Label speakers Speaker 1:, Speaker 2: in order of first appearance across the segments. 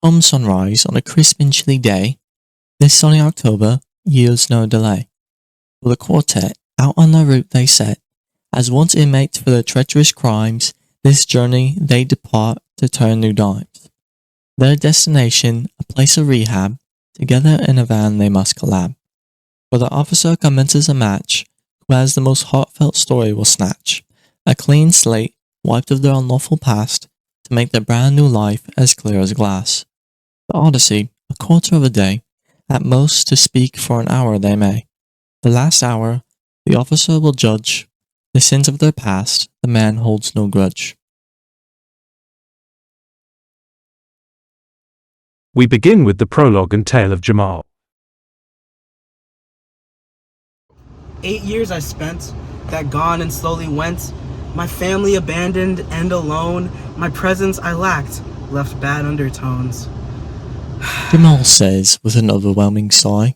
Speaker 1: From sunrise on a crisp and chilly day, this sunny October yields no delay. For the quartet, out on their route they set. As once inmates for their treacherous crimes, this journey they depart to turn new dimes. Their destination, a place of rehab, together in a van they must collab. For the officer commences a match, who has the most heartfelt story will snatch. A clean slate, wiped of their unlawful past, to make their brand new life as clear as glass. The Odyssey, a quarter of a day, at most to speak for an hour they may. The last hour, the officer will judge. The sins of their past, the man holds no grudge.
Speaker 2: We begin with the prologue and tale of Jamal.
Speaker 3: 8 years I spent, that gone and slowly went. My family abandoned and alone. My presence I lacked, left bad undertones.
Speaker 1: Jamal says with an overwhelming sigh.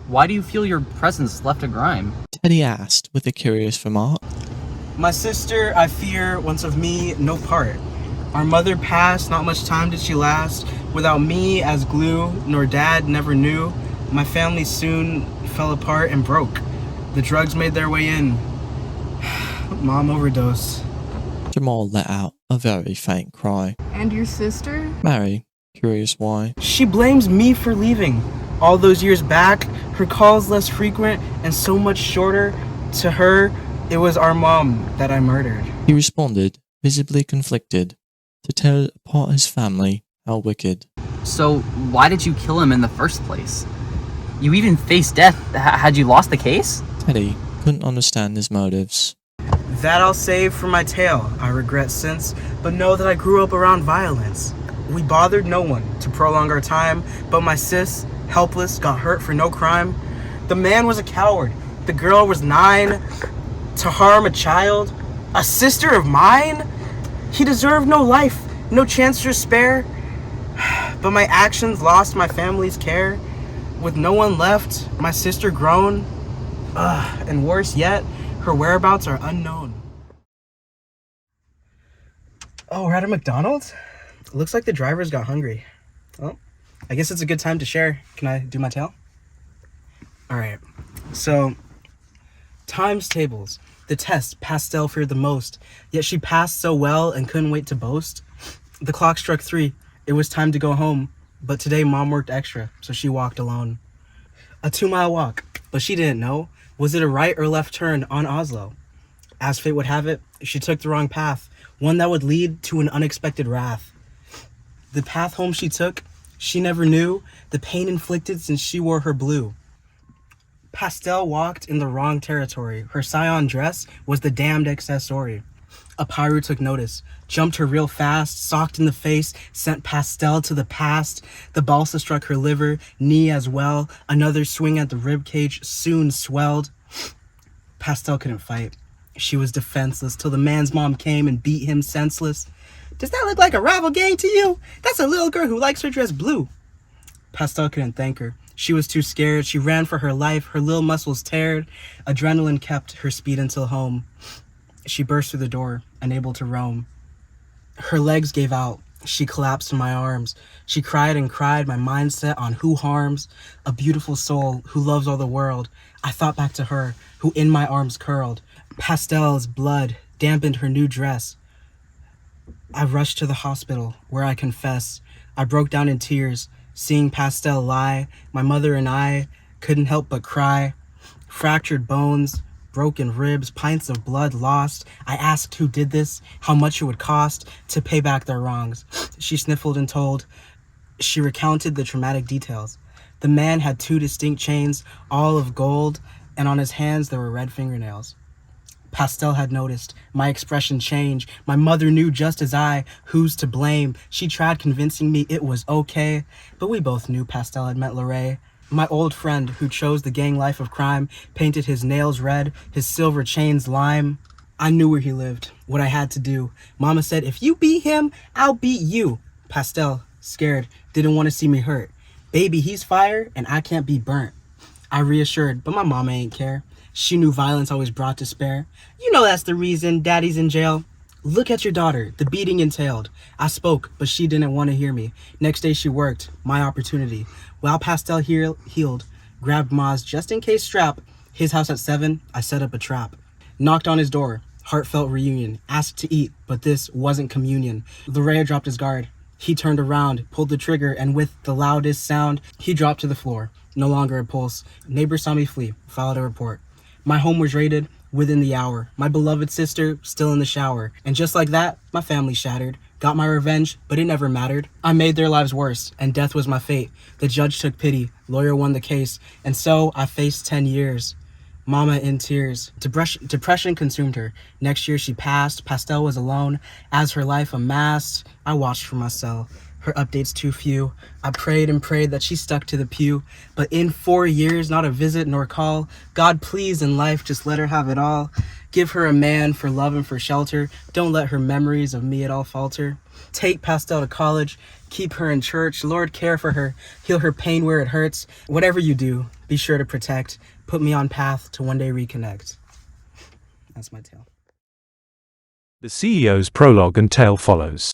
Speaker 4: Why do you feel your presence left a grime?
Speaker 1: Teddy asked with a curious remark.
Speaker 3: My sister, I fear, wants of me no part. Our mother passed, not much time did she last. Without me as glue, nor dad never knew. My family soon fell apart and broke. The drugs made their way in. Mom overdosed.
Speaker 1: Jamal let out a very faint cry.
Speaker 5: And your sister?
Speaker 1: Mary, curious why.
Speaker 3: She blames me for leaving. All those years back, her calls less frequent and so much shorter. To her, it was our mom that I murdered.
Speaker 1: He responded, visibly conflicted, to tear apart his family, how wicked.
Speaker 4: So, why did you kill him in the first place? You even faced death had you lost the case?
Speaker 1: Teddy couldn't understand his motives.
Speaker 3: That I'll save for my tale, I regret since, but know that I grew up around violence. We bothered no one to prolong our time, but my sis, helpless, got hurt for no crime. The man was a coward, the girl was 9. To harm a child, a sister of mine? He deserved no life, no chance to spare. But my actions lost my family's care. With no one left, my sister grown. And worse yet, her whereabouts are unknown. Oh, we're at a McDonald's? Looks like the drivers got hungry. Well, I guess it's a good time to share. Can I do my tale? Alright, so times tables. The test Pastel feared the most, yet she passed so well and couldn't wait to boast. The clock struck 3. It was time to go home, but today Mom worked extra, so she walked alone. A 2-mile walk, but she didn't know. Was it a right or left turn on Oslo? As fate would have it, she took the wrong path, one that would lead to an unexpected wrath. The path home she took, she never knew the pain inflicted since she wore her blue. Pastel walked in the wrong territory. Her scion dress was the damned accessory. A pyro took notice, jumped her real fast, socked in the face, sent Pastel to the past. The balsa struck her liver, knee as well. Another swing at the ribcage soon swelled. Pastel couldn't fight. She was defenseless till the man's mom came and beat him senseless. Does that look like a rival gang to you? That's a little girl who likes her dress blue. Pastel couldn't thank her. She was too scared. She ran for her life. Her little muscles teared. Adrenaline kept her speed until home. She burst through the door, unable to roam. Her legs gave out. She collapsed in my arms. She cried and cried, my mind set on who harms. A beautiful soul who loves all the world. I thought back to her, who in my arms curled. Pastel's blood dampened her new dress. I rushed to the hospital, where I confess, I broke down in tears, seeing Pastel lie. My mother and I couldn't help but cry. Fractured bones, broken ribs, pints of blood lost. I asked who did this, how much it would cost to pay back their wrongs. She sniffled and told. She recounted the traumatic details. The man had 2 distinct chains, all of gold, and on his hands there were red fingernails. Pastel had noticed my expression change. My mother knew just as I, who's to blame. She tried convincing me it was okay, but we both knew Pastel had met Lorraine. My old friend who chose the gang life of crime, painted his nails red, his silver chains lime. I knew where he lived, what I had to do. Mama said, if you beat him, I'll beat you. Pastel, scared, didn't want to see me hurt. Baby, he's fire and I can't be burnt. I reassured, but my mama ain't care. She knew violence always brought despair. You know that's the reason daddy's in jail. Look at your daughter, the beating entailed. I spoke, but she didn't want to hear me. Next day she worked, my opportunity. While Pastel healed, grabbed Ma's just in case strap. His house at 7, I set up a trap. Knocked on his door, heartfelt reunion. Asked to eat, but this wasn't communion. Larea dropped his guard. He turned around, pulled the trigger, and with the loudest sound, he dropped to the floor. No longer a pulse. Neighbors saw me flee, filed a report. My home was raided within the hour. My beloved sister still in the shower. And just like that, my family shattered. Got my revenge, but it never mattered. I made their lives worse, and death was my fate. The judge took pity, lawyer won the case, and so I faced 10 years. Mama in tears. Depression consumed her. Next year she passed. Pastel was alone. As her life amassed, I watched from my cell. Her updates too few. I prayed and prayed that she stuck to the pew. But in 4 years, not a visit nor call. God, please, in life, just let her have it all. Give her a man for love and for shelter. Don't let her memories of me at all falter. Take Pastel to college. Keep her in church. Lord, care for her. Heal her pain where it hurts. Whatever you do, be sure to protect. Put me on path to one day reconnect. That's my tale.
Speaker 2: The CEO's prologue and tale follows.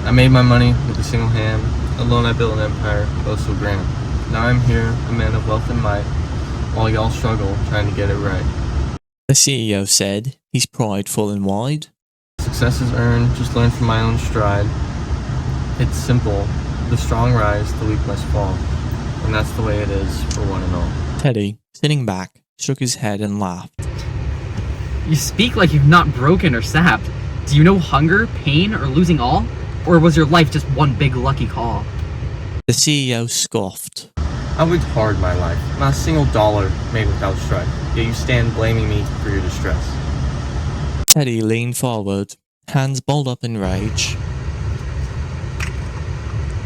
Speaker 5: I made my money with a single hand. Alone I built an empire, oh so grand. Now I'm here, a man of wealth and might, while y'all struggle trying to get it right.
Speaker 1: The CEO said, his pride full and wide.
Speaker 5: Success is earned, just learn from my own stride. It's simple, the strong rise, the weak must fall. And that's the way it is for one and all.
Speaker 1: Teddy, sitting back, shook his head and laughed.
Speaker 4: You speak like you've not broken or sapped. Do you know hunger, pain, or losing all? Or was your life just one big lucky call?
Speaker 1: The CEO scoffed.
Speaker 5: I worked hard my life, not a single dollar made without strife. Yet you stand blaming me for your distress.
Speaker 1: Teddy leaned forward, hands balled up in rage.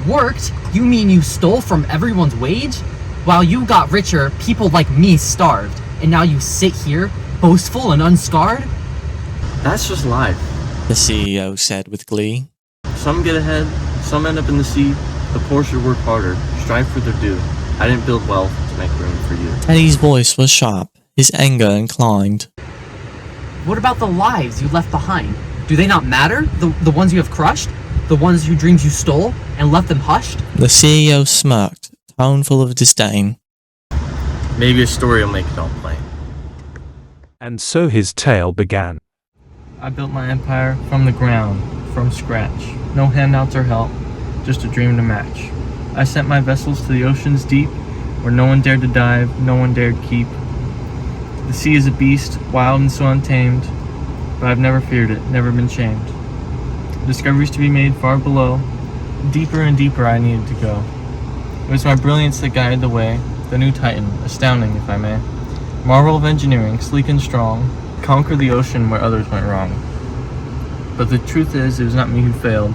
Speaker 4: Worked? You mean you stole from everyone's wage? While you got richer, people like me starved. And now you sit here, boastful and unscarred?
Speaker 5: That's just life.
Speaker 1: The CEO said with glee.
Speaker 5: Some get ahead, some end up in the sea. The poor should work harder, strive for their due. I didn't build wealth to make room for you.
Speaker 1: Teddy's voice was sharp, his anger inclined.
Speaker 4: What about the lives you left behind? Do they not matter? The ones you have crushed? The ones whose dreams you stole and left them hushed?
Speaker 1: The CEO smirked, tone full of disdain.
Speaker 5: Maybe a story will make it all plain.
Speaker 2: And so his tale began.
Speaker 5: I built my empire from the ground, from scratch. No handouts or help, just a dream to match. I sent my vessels to the oceans deep, where no one dared to dive, no one dared keep. The sea is a beast, wild and so untamed, but I've never feared it, never been shamed. Discoveries to be made far below, deeper and deeper I needed to go. It was my brilliance that guided the way, the new titan, astounding if I may. Marvel of engineering, sleek and strong, conquer the ocean where others went wrong. But the truth is, it was not me who failed.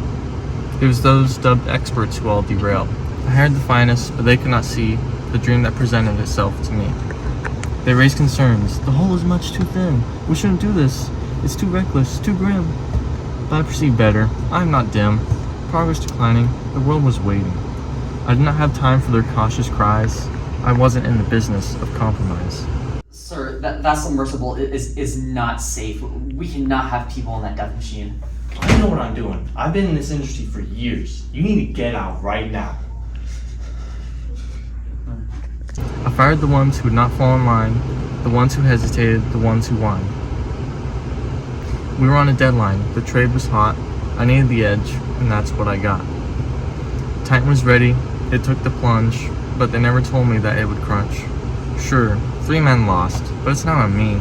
Speaker 5: It was those dubbed experts who all derailed. I hired the finest, but they could not see the dream that presented itself to me. They raised concerns. The hole is much too thin. We shouldn't do this. It's too reckless, too grim. But I perceive better. I am not dim. Progress declining. The world was waiting. I did not have time for their cautious cries. I wasn't in the business of compromise.
Speaker 4: Sir, that submersible is not safe. We cannot have people in that death machine.
Speaker 6: I know what I'm doing. I've been in this industry for years. You need to get out right now.
Speaker 5: I fired the ones who would not fall in line, the ones who hesitated, the ones who whined. We were on a deadline. The trade was hot. I needed the edge, and that's what I got. Titan was ready. It took the plunge, but they never told me that it would crunch. Sure, 3 men lost, but it's not on me.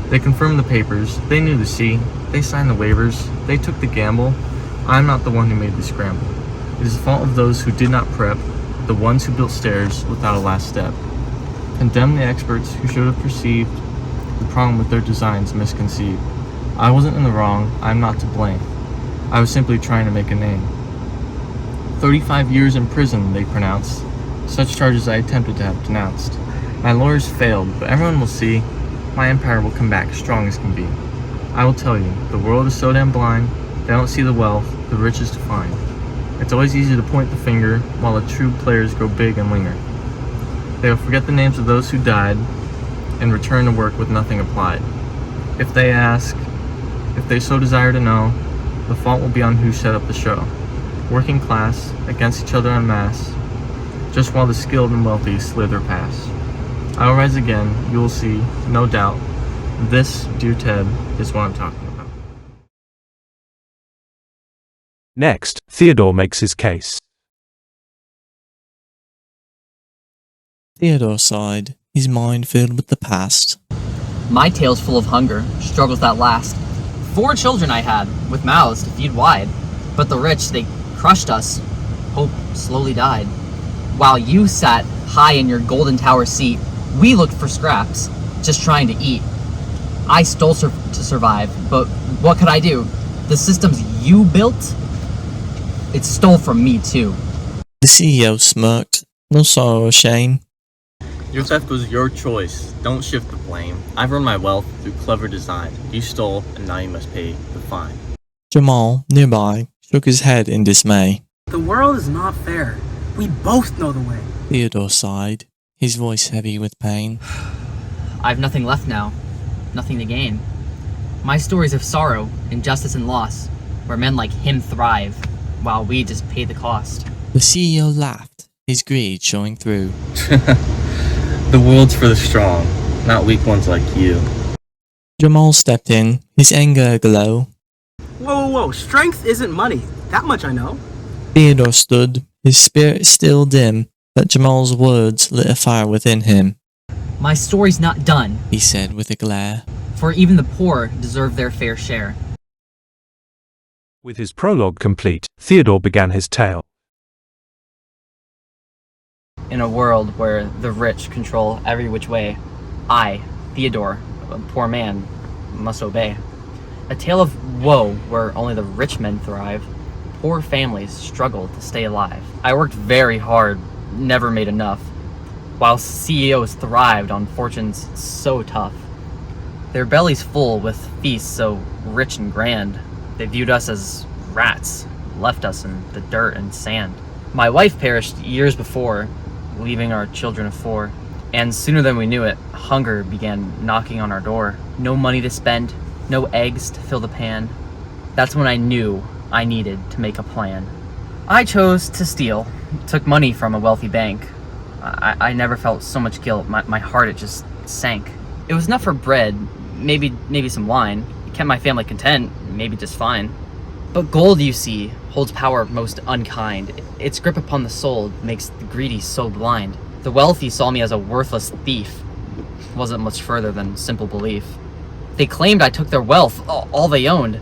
Speaker 5: They confirmed the papers. They knew the sea. They signed the waivers. They took the gamble. I'm not the one who made the scramble. It is the fault of those who did not prep, the ones who built stairs without a last step. Condemn the experts who should have perceived the problem with their designs misconceived. I wasn't in the wrong. I'm not to blame. I was simply trying to make a name. 35 years in prison, they pronounced. Such charges I attempted to have denounced. My lawyers failed, but everyone will see. My empire will come back strong as can be. I will tell you, the world is so damn blind, they don't see the wealth, the riches to find. It's always easy to point the finger, while the true players grow big and linger. They will forget the names of those who died, and return to work with nothing applied. If they ask, if they so desire to know, the fault will be on who set up the show. Working class, against each other en masse, just while the skilled and wealthy slither past. I will rise again, you will see, no doubt. This, dear Ted, is what I'm talking about.
Speaker 2: Next, Theodore makes his case.
Speaker 1: Theodore sighed, his mind filled with the past.
Speaker 4: My tale's full of hunger, struggles that last. 4 children I had, with mouths to feed wide. But the rich, they crushed us. Hope slowly died. While you sat high in your golden tower seat, we looked for scraps, just trying to eat. I stole to survive, but what could I do? The systems you built, it stole from me too.
Speaker 1: The CEO smirked, no sorrow or shame.
Speaker 5: Your theft was your choice. Don't shift the blame. I've earned my wealth through clever design. You stole, and now you must pay the fine.
Speaker 1: Jamal, nearby, shook his head in dismay.
Speaker 3: The world is not fair. We both know the way.
Speaker 1: Theodore sighed, his voice heavy with pain.
Speaker 4: I've nothing left now, nothing to gain. My stories of sorrow, injustice, and loss, where men like him thrive, while we just pay the cost.
Speaker 1: The CEO laughed, his greed showing through.
Speaker 5: The world's for the strong, not weak ones like you.
Speaker 1: Jamal stepped in, his anger aglow.
Speaker 3: Whoa. Strength isn't money. That much I know.
Speaker 1: Theodore stood, his spirit still dim, but Jamal's words lit a fire within him.
Speaker 4: My story's not done,
Speaker 1: He said with a glare.
Speaker 4: for even the poor deserve their fair share.
Speaker 2: With his prologue complete, Theodore began his tale.
Speaker 4: In a world where the rich control every which way, I, Theodore, a poor man, must obey. A tale of woe where only the rich men thrive. Poor families struggle to stay alive. I worked very hard, never made enough, while CEOs thrived on fortunes so tough. Their bellies full with feasts so rich and grand, they viewed us as rats, left us in the dirt and sand. My wife perished years before, leaving our children of 4. And sooner than we knew it, hunger began knocking on our door. No money to spend, no eggs to fill the pan. That's when I knew I needed to make a plan. I chose to steal, took money from a wealthy bank. I never felt so much guilt, my heart, it just sank. It was enough for bread, maybe some wine. It kept my family content, maybe just fine. But gold, you see, holds power most unkind. Its grip upon the soul makes the greedy so blind. The wealthy saw me as a worthless thief. Wasn't much further than simple belief. They claimed I took their wealth, all they owned.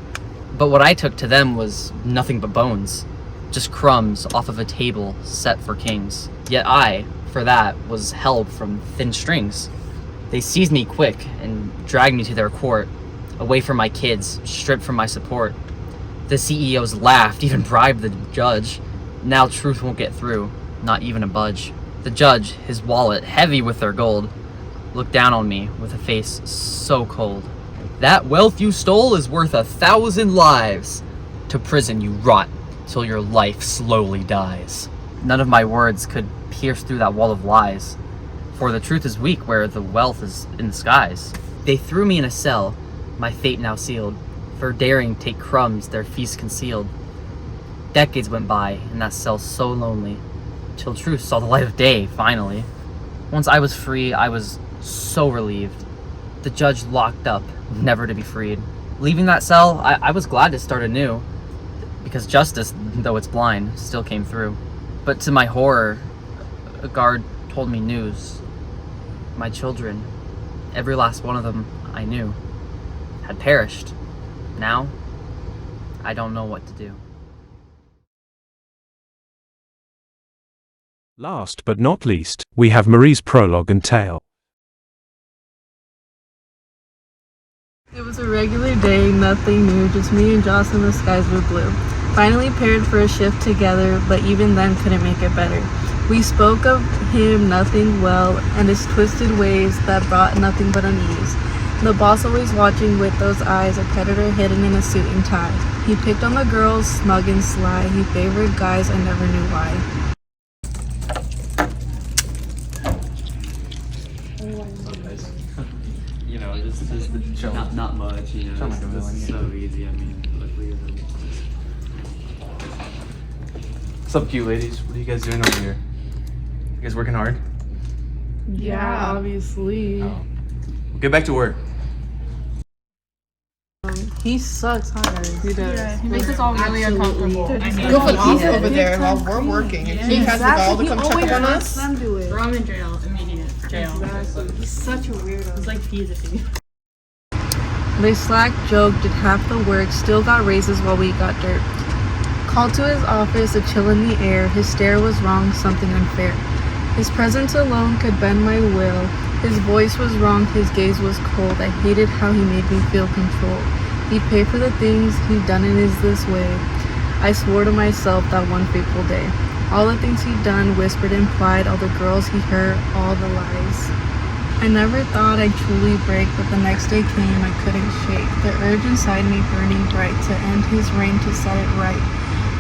Speaker 4: But what I took to them was nothing but bones. Just crumbs off of a table set for kings. Yet I, for that, was held from thin strings. They seized me quick and dragged me to their court, away from my kids, stripped from my support. The CEOs laughed, even bribed the judge. Now truth won't get through, not even a budge. The judge, his wallet heavy with their gold, looked down on me with a face so cold. That wealth you stole is worth 1,000 lives. To prison you rot till your life slowly dies. None of my words could pierce through that wall of lies, for the truth is weak where the wealth is in the skies. They threw me in a cell, my fate now sealed, for daring take crumbs their feast concealed. Decades went by in that cell so lonely, till truth saw the light of day, finally. Once I was free, I was so relieved. The judge locked up, never to be freed. Leaving that cell, I was glad to start anew, because justice, though it's blind, still came through. But to my horror, a guard told me news. My children, every last one of them I knew, had perished. Now, I don't know what to do.
Speaker 2: Last but not least, we have Marie's prologue and tale.
Speaker 7: It was a regular day, nothing new, just me and Joss and the skies were blue. Finally paired for a shift together, but even then couldn't make it better. We spoke of him nothing well, and his twisted ways that brought nothing but unease. The boss always watching with those eyes, a predator hidden in a suit and tie. He picked on the girls, smug and sly. He favored guys, I never knew why.
Speaker 5: just the chill.
Speaker 8: Not much, you know.
Speaker 5: Sound like a
Speaker 8: This
Speaker 5: villain,
Speaker 8: is
Speaker 5: yeah.
Speaker 8: so easy. I mean, look at them.
Speaker 5: What's up, cute ladies? What are you guys doing over here? You guys working hard?
Speaker 7: Yeah, obviously.
Speaker 5: Oh. Well, get back to work.
Speaker 7: He sucks, huh, guys? He does.
Speaker 9: Yeah, he makes us all really uncomfortable. I mean,
Speaker 10: Go put off over there while we're working. And he has the gall to come check up on us.
Speaker 7: Them do it.
Speaker 9: throw him in jail, immediate jail.
Speaker 7: Exactly. He's such a weirdo.
Speaker 9: It's like peas if he.
Speaker 7: They slack joked, did half the work, still got raises while we got dirt. Called to his office, a chill in the air. His stare was wrong, something unfair. His presence alone could bend my will. His voice was wrong, his gaze was cold. I hated how he made me feel controlled. He'd pay for the things he'd done in this way. I swore to myself that one fateful day. All the things he'd done, whispered, implied, all the girls he hurt, all the lies. I never thought I'd truly break, but the next day came, I couldn't shake. The urge inside me burning bright, to end his reign, to set it right.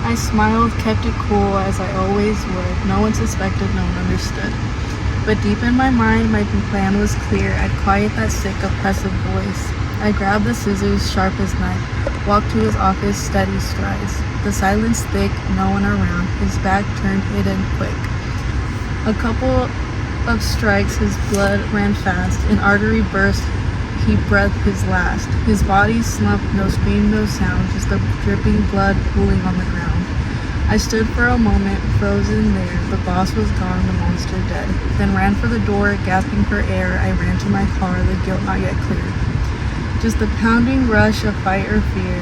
Speaker 7: I smiled, kept it cool, as I always would. No one suspected, no one understood. But deep in my mind, my plan was clear. I'd quiet that sick, oppressive voice. I grabbed the scissors, sharp as knife, walked to his office, steady strides. The silence thick, no one around, his back turned hidden quick. A couple of strikes, his blood ran fast, an artery burst, he breathed his last. His body slumped, no scream, no sound, just the dripping blood pooling on the ground. I stood for a moment, frozen there. The boss was gone, the monster dead. Then ran for the door, gasping for air. I ran to my car, the guilt not yet cleared. Just the pounding rush of fight or fear.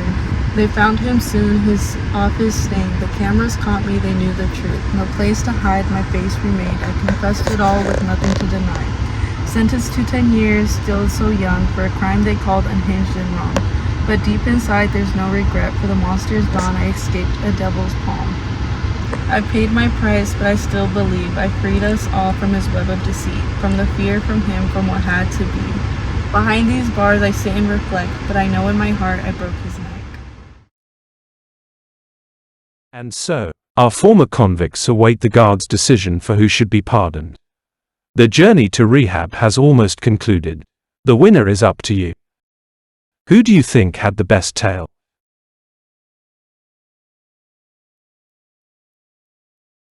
Speaker 7: They found him soon, his office stained. The cameras caught me, they knew the truth. No place to hide, my face remained. I confessed it all with nothing to deny. Sentenced to 10 years, still so young, for a crime they called unhinged and wrong. But deep inside there's no regret, for the monster's gone, I escaped a devil's palm. I paid my price, but I still believe I freed us all from his web of deceit, from the fear, from him, from what had to be. Behind these bars I sit and reflect, but I know in my heart I broke his neck.
Speaker 2: And so, our former convicts await the guard's decision for who should be pardoned. The journey to rehab has almost concluded. The winner is up to you. Who do you think had the best tale?